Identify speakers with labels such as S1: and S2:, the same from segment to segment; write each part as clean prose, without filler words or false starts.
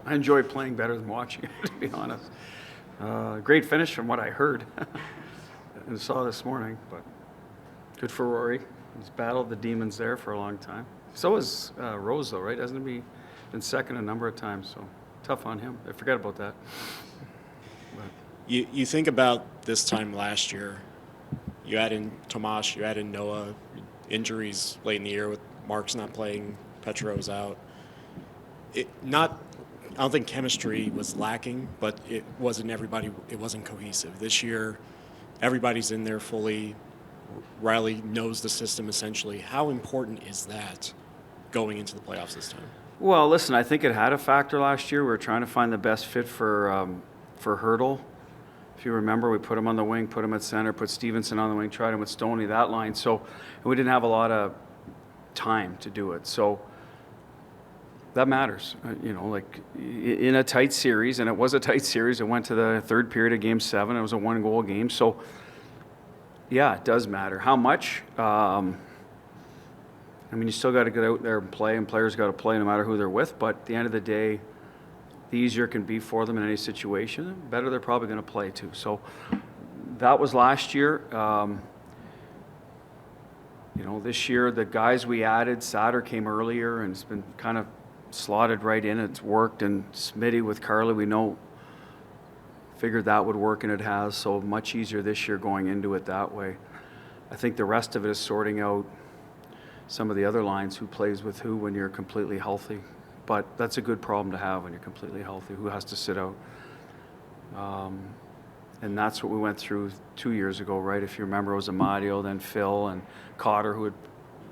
S1: I enjoy playing better than watching it, to be honest. Great finish from what I heard and saw this morning, but good for Rory. He's battled the demons there for a long time. So is Rose, though, right? Hasn't he been second a number of times? So tough on him. I forget about that.
S2: You think about this time last year, you add in Tomas, you add in Noah, injuries late in the year with Mark's not playing, Petro's out. I don't think chemistry was lacking, but it wasn't cohesive. This year, everybody's in there fully. Riley knows the system essentially. How important is that going into the playoffs this time?
S1: Well, listen, I think it had a factor last year. We were trying to find the best fit for Hurdle. If you remember, we put him on the wing, put him at center, put Stevenson on the wing, tried him with Stoney, that line. So we didn't have a lot of time to do it. So that matters. Like in a tight series, and it was a tight series. It went to the third period of Game 7. It was a one-goal game. So, yeah, it does matter. How much? You still got to get out there and play, and players got to play no matter who they're with. But at the end of the day, the easier it can be for them in any situation, the better they're probably going to play too. So that was last year. This year the guys we added, Satter came earlier and it's been kind of slotted right in. It's worked, and Smitty with Carly, we figured that would work, and it has. So much easier this year going into it that way. I think the rest of it is sorting out some of the other lines, who plays with who when you're completely healthy. But that's a good problem to have when you're completely healthy, who has to sit out. And that's what we went through 2 years ago, right? If you remember, it was Amadio, then Phil and Cotter, who had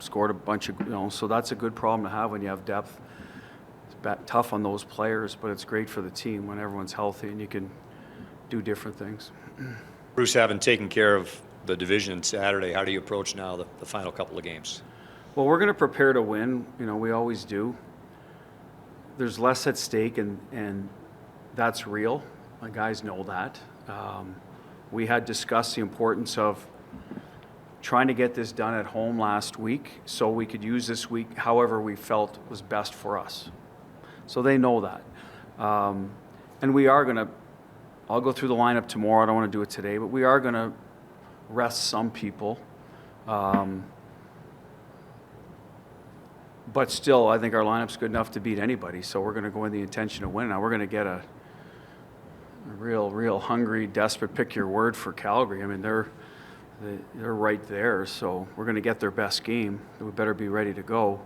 S1: scored a bunch of, so that's a good problem to have when you have depth. It's tough on those players, but it's great for the team when everyone's healthy and you can do different things.
S3: Bruce, having taken care of the division Saturday, how do you approach now the final couple of games?
S1: Well, we're going to prepare to win. We always do. There's less at stake, and that's real. My guys know that. We had discussed the importance of trying to get this done at home last week so we could use this week however we felt was best for us. So they know that. And we are going to, I'll go through the lineup tomorrow. I don't want to do it today, but we are going to rest some people. But still, I think our lineup's good enough to beat anybody. So we're going to go in the intention of winning. Now we're going to get a real hungry, desperate, pick your word for Calgary. They're right there. So we're going to get their best game. We better be ready to go.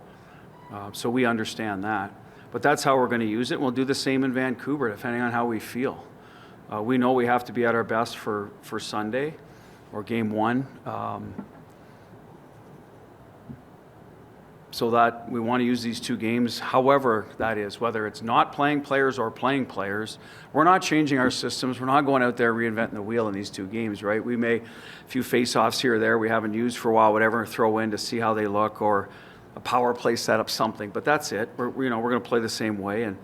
S1: So we understand that. But that's how we're going to use it. We'll do the same in Vancouver, depending on how we feel. We know we have to be at our best for Sunday or Game 1. So that we want to use these two games, however that is, whether it's not playing players or playing players. We're not changing our systems. We're not going out there reinventing the wheel in these two games, right? We may, a few face-offs here or there we haven't used for a while, whatever, throw in to see how they look, or a power play setup, something. But that's it. We're going to play the same way. And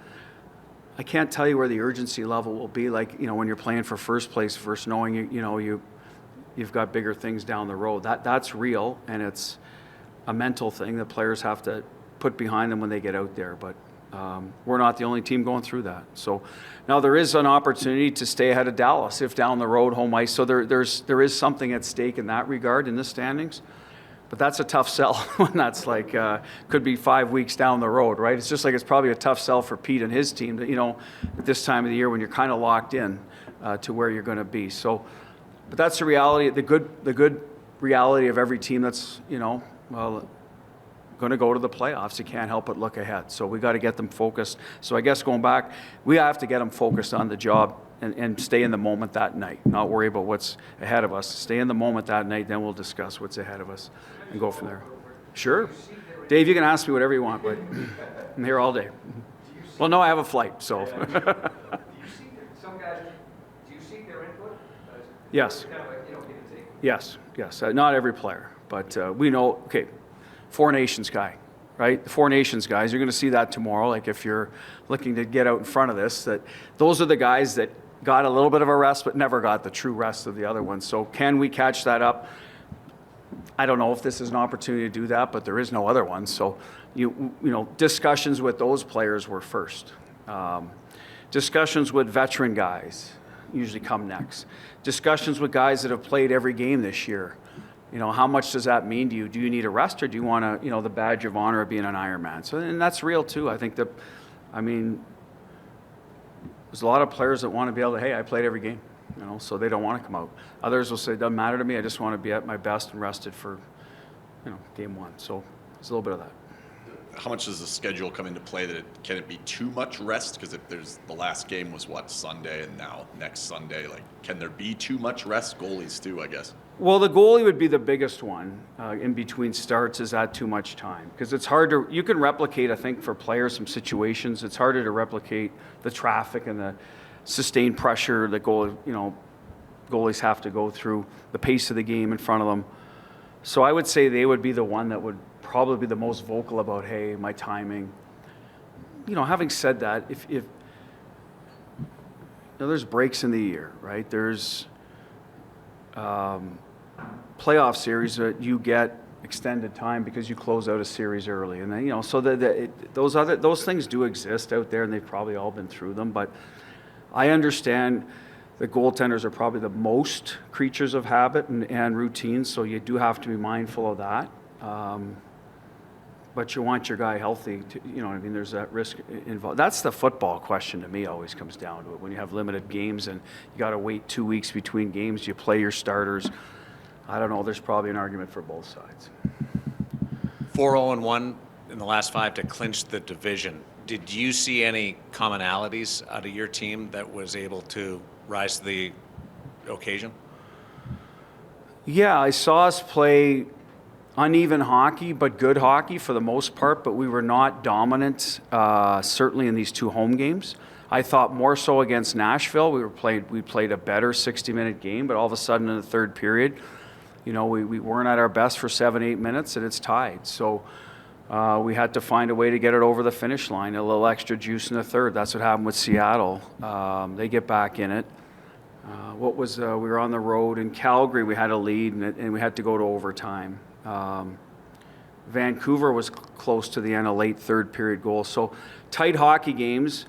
S1: I can't tell you where the urgency level will be. Like, when you're playing for first place versus knowing you've got bigger things down the road. That's real, and it's a mental thing that players have to put behind them when they get out there. But we're not the only team going through that. So now there is an opportunity to stay ahead of Dallas if down the road home ice. So there is something at stake in that regard in the standings. But that's a tough sell when that's like could be 5 weeks down the road, right? It's just like it's probably a tough sell for Pete and his team that, at this time of the year when you're kind of locked in to where you're going to be. So, but that's the reality. The good reality of every team that's going to go to the playoffs. You can't help but look ahead. So we got to get them focused. So I guess going back, we have to get them focused on the job and stay in the moment that night. Not worry about what's ahead of us. Stay in the moment that night, then we'll discuss what's ahead of us and go from there. Sure. Dave, you can ask me whatever you want, but I'm here all day. Well, no, I have a flight, so.
S4: Do you seek their input?
S1: Yes.
S4: Kind of like, give and take.
S1: Yes. Not every player, but we know, okay, Four Nations guy, right? The Four Nations guys, you're going to see that tomorrow. Like if you're looking to get out in front of this, that those are the guys that got a little bit of a rest, but never got the true rest of the other ones. So can we catch that up? I don't know if this is an opportunity to do that, but there is no other one. So, discussions with those players were first. Discussions with veteran guys usually come next. Discussions with guys that have played every game this year. How much does that mean to you? Do you need a rest, or do you want to, the badge of honor of being an Ironman? So, and that's real too. I think there's a lot of players that want to be able to, hey, I played every game, so they don't want to come out. Others will say, it doesn't matter to me. I just want to be at my best and rested for, game one. So it's a little bit of that.
S5: How much does the schedule come into play? Can it be too much rest? Because if the last game was Sunday, and now next Sunday, can there be too much rest? Goalies too, I guess.
S1: Well, the goalie would be the biggest one in between starts. Is that too much time? Because it's hard to, you can replicate, I think, for players, some situations. It's harder to replicate the traffic and the sustained pressure that goalies have to go through, the pace of the game in front of them. So I would say they would be the one that would probably be the most vocal about, hey, my timing. Having said that, if there's breaks in the year, right? There's playoff series that you get extended time because you close out a series early, and then so those things do exist out there, and they've probably all been through them. But I understand the goaltenders are probably the most creatures of habit and routine, so you do have to be mindful of that. But you want your guy healthy. There's that risk involved. That's the football question to me. Always comes down to it. When you have limited games and you got to wait 2 weeks between games, you play your starters. I don't know. There's probably an argument for both sides.
S6: 4-0-1 in the last 5 to clinch the division. Did you see any commonalities out of your team that was able to rise to the occasion?
S1: Yeah, I saw us play uneven hockey, but good hockey for the most part, but we were not dominant, certainly in these 2 home games. I thought more so against Nashville. We played a better 60-minute game, but all of a sudden in the third period, we weren't at our best for 7-8 minutes, and it's tied. So we had to find a way to get it over the finish line, a little extra juice in the third. That's what happened with Seattle. They get back in it. We were on the road in Calgary. We had a lead, and we had to go to overtime. Vancouver was close to the end, a late third period goal. So tight hockey games,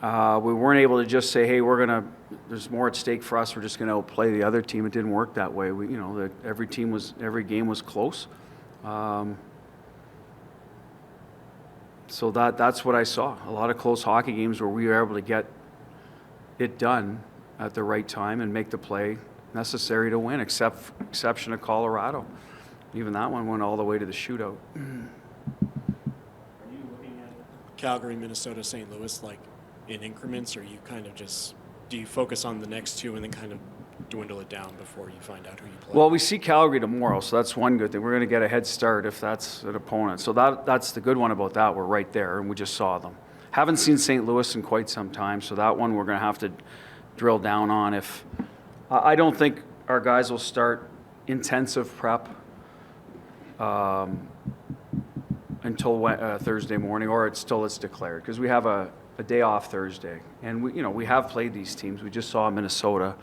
S1: we weren't able to just say, hey, there's more at stake for us. We're just going to outplay the other team. It didn't work that way. Every game was close. So that's what I saw. A lot of close hockey games where we were able to get it done at the right time and make the play necessary to win, exception of Colorado. Even that one went all the way to the shootout.
S2: Are you looking at Calgary, Minnesota, St. Louis in increments, or you kind of do you focus on the next 2 and then kind of dwindle it down before you find out who you play?
S1: Well, we see Calgary tomorrow, so that's one good thing. We're going to get a head start if that's an opponent. So that's the good one about that. We're right there, and we just saw them. Haven't seen St. Louis in quite some time, so that one we're going to have to drill down on. I don't think our guys will start intensive prep until Thursday morning, or it's declared, because we have a day off Thursday, and we have played these teams. We just saw Minnesota.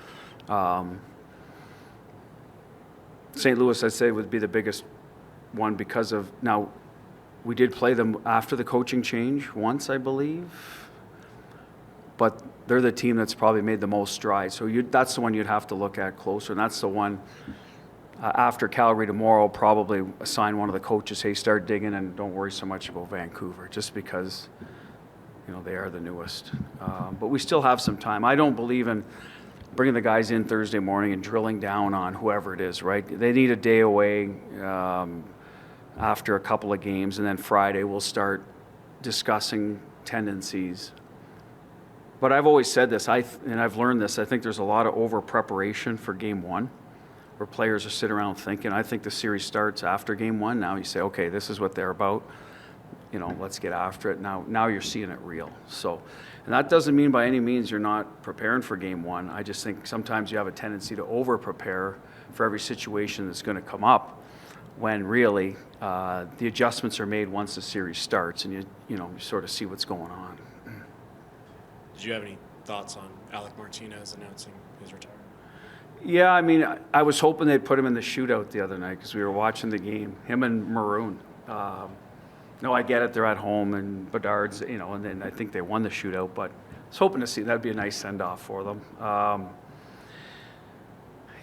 S1: St. Louis, I'd say, would be the biggest one because of now. We did play them after the coaching change once, I believe, but they're the team that's probably made the most strides. So that's the one you'd have to look at closer, and that's the one. After Calgary tomorrow, probably assign one of the coaches, hey, start digging and don't worry so much about Vancouver, just because, they are the newest. But we still have some time. I don't believe in bringing the guys in Thursday morning and drilling down on whoever it is, right? They need a day away after a couple of games, and then Friday we'll start discussing tendencies. But I've always said this, and I've learned this, I think there's a lot of over-preparation for Game 1. Where players are sitting around thinking. I think the series starts after Game 1. Now you say, okay, this is what they're about. Let's get after it. Now you're seeing it real. So, and that doesn't mean by any means you're not preparing for Game 1. I just think sometimes you have a tendency to over-prepare for every situation that's going to come up, when really the adjustments are made once the series starts, and you sort of see what's going on.
S2: Did you have any thoughts on Alec Martinez announcing his retirement?
S1: Yeah, I was hoping they'd put him in the shootout the other night because we were watching the game, him and Maroon. No, I get it. They're at home, and Bedard's, you know, and then I think they won the shootout. But I was hoping to see that'd be a nice send off for them.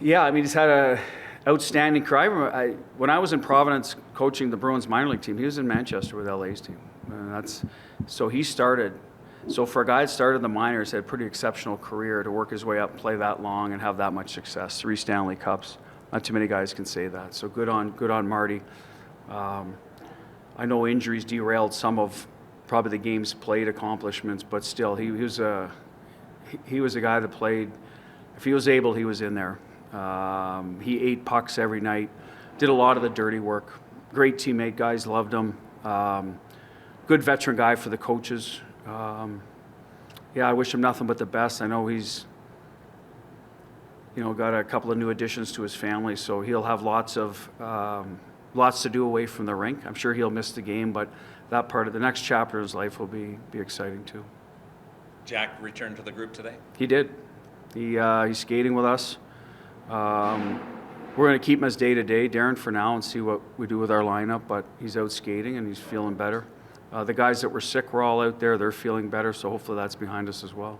S1: Yeah, I mean, he's had a outstanding career. I remember when I was in Providence coaching the Bruins minor league team, he was in Manchester with LA's team. And so he started. So for a guy that started in the minors, had a pretty exceptional career to work his way up, play that long, and have that much success. 3 Stanley Cups. Not too many guys can say that. So good on Marty. I know injuries derailed some of probably the game's played accomplishments, but still, he was a guy that played. If he was able, he was in there. He ate pucks every night, did a lot of the dirty work. Great teammate, guys loved him. Good veteran guy for the coaches. Yeah, I wish him nothing but the best. I know he's, you know, got a couple of new additions to his family, so he'll have lots to do away from the rink. I'm sure he'll miss the game, but that part of the next chapter of his life will be exciting too.
S6: Jack returned to the group today?
S1: He did. He's skating with us. We're going to keep him as day-to-day, Darren, for now, and see what we do with our lineup, but he's out skating and he's feeling better. The guys that were sick were all out there. They're feeling better, so hopefully that's behind us as well.